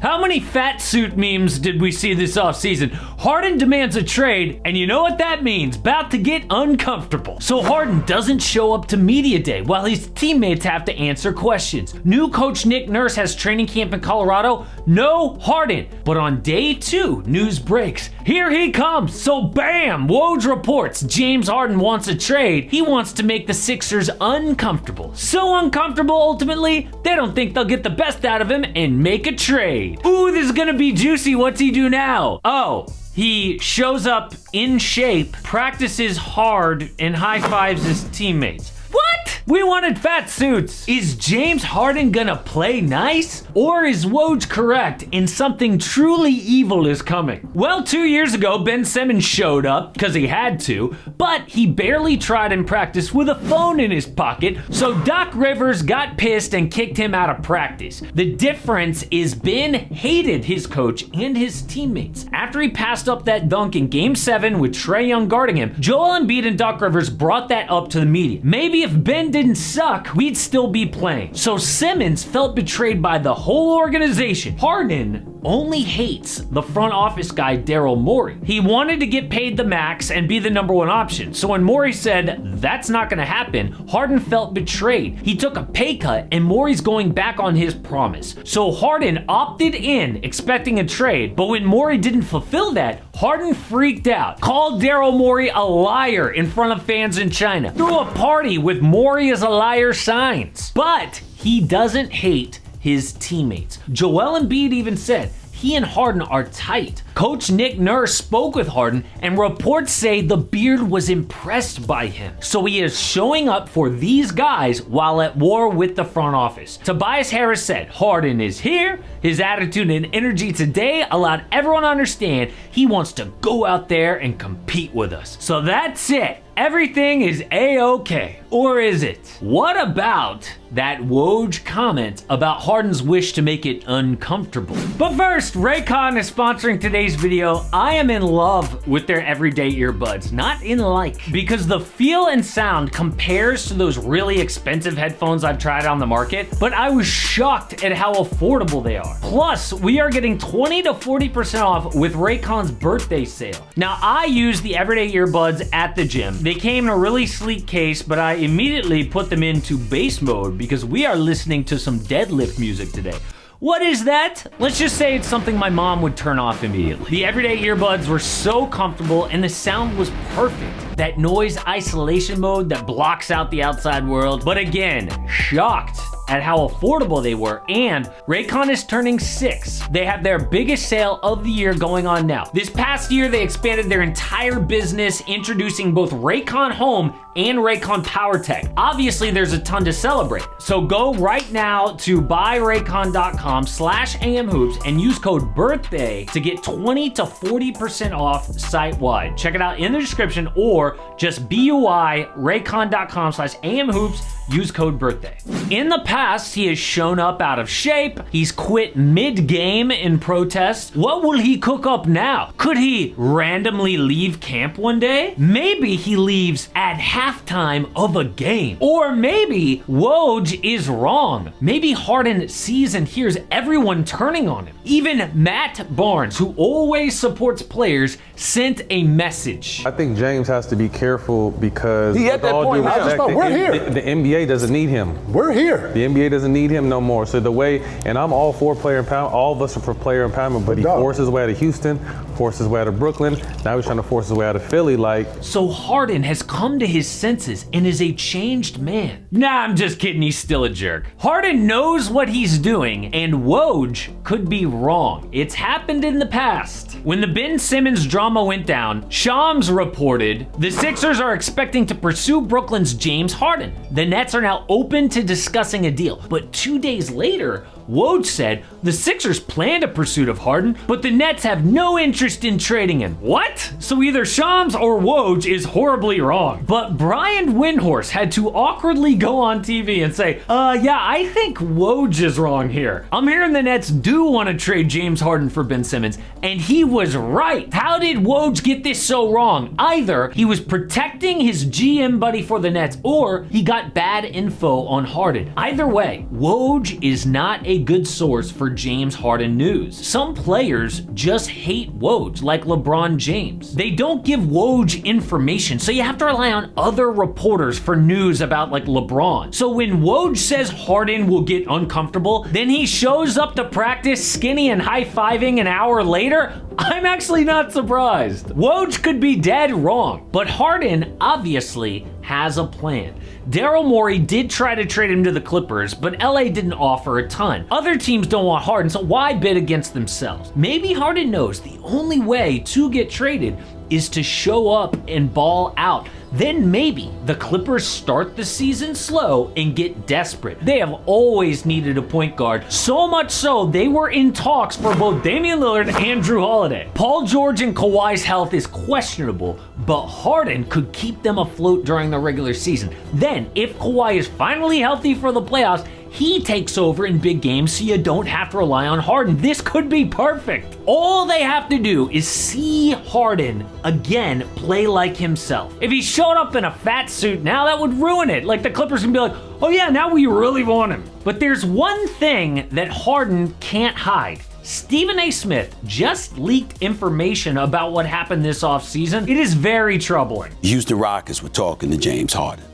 How many fat suit memes did we see this offseason? Harden demands a trade, and you know what that means? About to get uncomfortable. So Harden doesn't show up to media day while his teammates have to answer questions. New coach Nick Nurse has training camp in Colorado. No Harden. But on day 2, news breaks. Here he comes. So bam, Woj reports James Harden wants a trade. He wants to make the Sixers uncomfortable. So uncomfortable ultimately, they don't think they'll get the best out of him and make a trade. Ooh, this is gonna be juicy. What's he do now? Oh, he shows up in shape, practices hard, and high fives his teammates. What? We wanted fat suits. Is James Harden gonna play nice? Or is Woj correct and something truly evil is coming? Well, 2 years ago, Ben Simmons showed up because he had to, but he barely tried in practice with a phone in his pocket, so Doc Rivers got pissed and kicked him out of practice. The difference is Ben hated his coach and his teammates. After he passed up that dunk in Game 7 with Trae Young guarding him, Joel Embiid and Doc Rivers brought that up to the media. Maybe if Ben didn't suck, we'd still be playing. So Simmons felt betrayed by the whole organization. Harden only hates the front office guy Daryl Morey. He wanted to get paid the max and be the #1 option. So when Morey said that's not gonna happen, Harden felt betrayed. He took a pay cut and Morey's going back on his promise. So Harden opted in expecting a trade, but when Morey didn't fulfill that, Harden freaked out, called Daryl Morey a liar in front of fans in China, threw a party with Morey as a liar signs. But he doesn't hate his teammates. Joel Embiid even said he and Harden are tight. Coach Nick Nurse spoke with Harden, and reports say the Beard was impressed by him. So he is showing up for these guys while at war with the front office. Tobias Harris said, Harden is here. His attitude and energy today allowed everyone to understand he wants to go out there and compete with us. So that's it. Everything is A-okay. Or is it? What about that Woj comment about Harden's wish to make it uncomfortable? But first, Raycon is sponsoring today's video. I am in love with their everyday earbuds, not in like, because the feel and sound compares to those really expensive headphones I've tried on the market, but I was shocked at how affordable they are. Plus, we are getting 20 to 40% off with Raycon's birthday sale. Now, I use the everyday earbuds at the gym. They came in a really sleek case, but I immediately put them into bass mode because we are listening to some deadlift music today. What is that? Let's just say it's something my mom would turn off immediately. The everyday earbuds were so comfortable and the sound was perfect. That noise isolation mode that blocks out the outside world. But again, shocked at how affordable they were, and Raycon is turning 6. They have their biggest sale of the year going on now. This past year, they expanded their entire business, introducing both Raycon Home and Raycon PowerTech. Obviously, there's a ton to celebrate. So go right now to buyraycon.com/amhoops and use code BIRTHDAY to get 20 to 40% off site-wide. Check it out in the description, or just buyraycon.com/amhoops, use code BIRTHDAY. In the past, he has shown up out of shape. He's quit mid-game in protest. What will he cook up now? Could he randomly leave camp one day? Maybe he leaves at halftime of a game. Or maybe Woj is wrong. Maybe Harden sees and hears everyone turning on him. Even Matt Barnes, who always supports players, sent a message. I think James has to be careful because he at that point now. We're here. The NBA doesn't need him. We're here. The NBA doesn't need him no more. So the way, and I'm all for player empowerment. All of us are for player empowerment, but he forced his way out of Houston, forced his way out of Brooklyn. Now he's trying to force his way out of Philly. So Harden has come to his senses and is a changed man. Nah, I'm just kidding. He's still a jerk. Harden knows what he's doing, and Woj could be wrong. It's happened in the past. When the Ben Simmons drama went down, Shams reported the Sixers are expecting to pursue Brooklyn's James Harden. The Nets are now open to discussing a deal, but 2 days later, Woj said the Sixers planned a pursuit of Harden, but the Nets have no interest in trading him. What? So either Shams or Woj is horribly wrong. But Brian Windhorst had to awkwardly go on TV and say, yeah, I think Woj is wrong here. I'm hearing the Nets do want to trade James Harden for Ben Simmons, and he was right. How did Woj get this so wrong? Either he was protecting his GM buddy for the Nets, or he got bad info on Harden. Either way, Woj is not a a good source for James Harden news. Some players just hate Woj, like LeBron James. They don't give Woj information, so you have to rely on other reporters for news about like LeBron. So when Woj says Harden will get uncomfortable, then he shows up to practice skinny and high-fiving an hour later, I'm actually not surprised. Woj could be dead wrong, but Harden obviously has a plan. Daryl Morey did try to trade him to the Clippers, but LA didn't offer a ton. Other teams don't want Harden, so why bid against themselves? Maybe Harden knows the only way to get traded is to show up and ball out. Then maybe the Clippers start the season slow and get desperate. They have always needed a point guard, so much so they were in talks for both Damian Lillard and Drew Holiday. Paul George and Kawhi's health is questionable, but Harden could keep them afloat during the regular season. Then, if Kawhi is finally healthy for the playoffs, he takes over in big games so you don't have to rely on Harden. This could be perfect. All they have to do is see Harden again play like himself. If he showed up in a fat suit now, that would ruin it. Like the Clippers can be like, oh yeah, now we really want him. But there's one thing that Harden can't hide. Stephen A. Smith just leaked information about what happened this offseason. It is very troubling. Houston Rockets were talking to James Harden,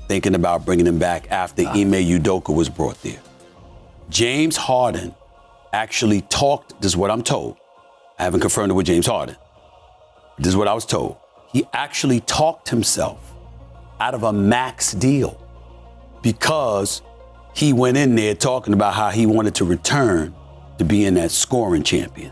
thinking about bringing him back after Ime Udoka was brought there. James Harden actually talked, this is what I'm told. I haven't confirmed it with James Harden. This is what I was told. He actually talked himself out of a max deal because he went in there talking about how he wanted to return to being that scoring champion.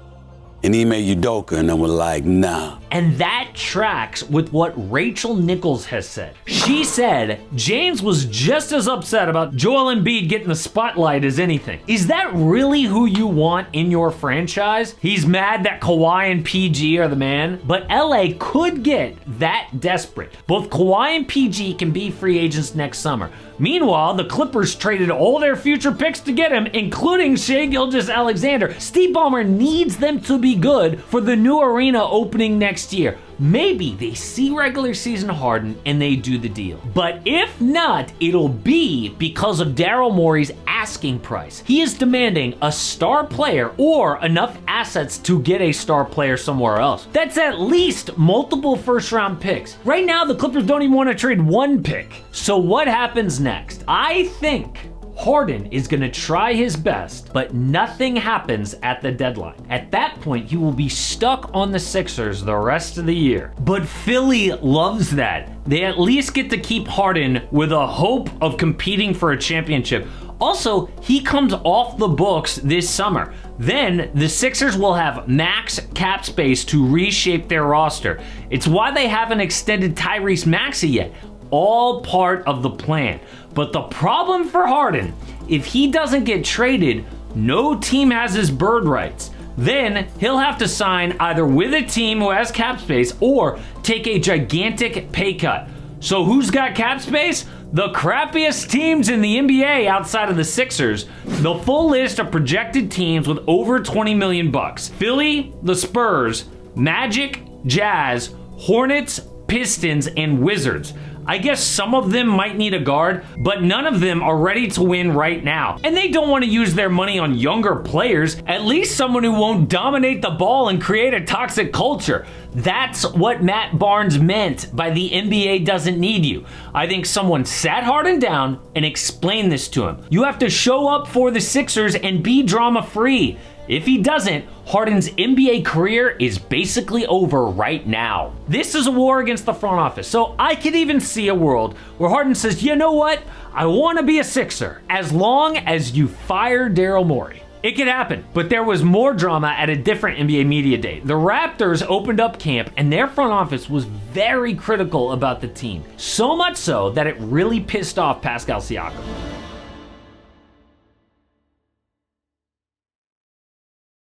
And Ime Udoka, and I was like, nah. And that tracks with what Rachel Nichols has said. She said James was just as upset about Joel Embiid getting the spotlight as anything. Is that really who you want in your franchise? He's mad that Kawhi and PG are the man, but LA could get that desperate. Both Kawhi and PG can be free agents next summer. Meanwhile, the Clippers traded all their future picks to get him, including Shai Gilgeous-Alexander. Steve Ballmer needs them to be good for the new arena opening next year. Maybe they see regular season Harden and they do the deal. But if not, it'll be because of Daryl Morey's asking price. He is demanding a star player or enough assets to get a star player somewhere else. That's at least multiple first-round picks. Right now, the Clippers don't even want to trade one pick. So what happens next? I think Harden is going to try his best, but nothing happens at the deadline. At that point, he will be stuck on the Sixers the rest of the year. But Philly loves that. They at least get to keep Harden with a hope of competing for a championship. Also, he comes off the books this summer. Then the Sixers will have max cap space to reshape their roster. It's why they haven't extended Tyrese Maxey yet. All part of the plan. But the problem for Harden, if he doesn't get traded, no team has his bird rights. Then he'll have to sign either with a team who has cap space or take a gigantic pay cut. So who's got cap space? The crappiest teams in the NBA outside of the Sixers. The full list of projected teams with over 20 million bucks. Philly, the Spurs, Magic, Jazz, Hornets, Pistons, and Wizards. I guess some of them might need a guard, but none of them are ready to win right now. And they don't want to use their money on younger players, at least someone who won't dominate the ball and create a toxic culture. That's what Matt Barnes meant by the NBA doesn't need you. I think someone sat Harden down and explained this to him. You have to show up for the Sixers and be drama-free. If he doesn't, Harden's NBA career is basically over right now. This is a war against the front office, so I could even see a world where Harden says, you know what? I want to be a Sixer, as long as you fire Daryl Morey. It could happen, but there was more drama at a different NBA media day. The Raptors opened up camp and their front office was very critical about the team. So much so that it really pissed off Pascal Siakam.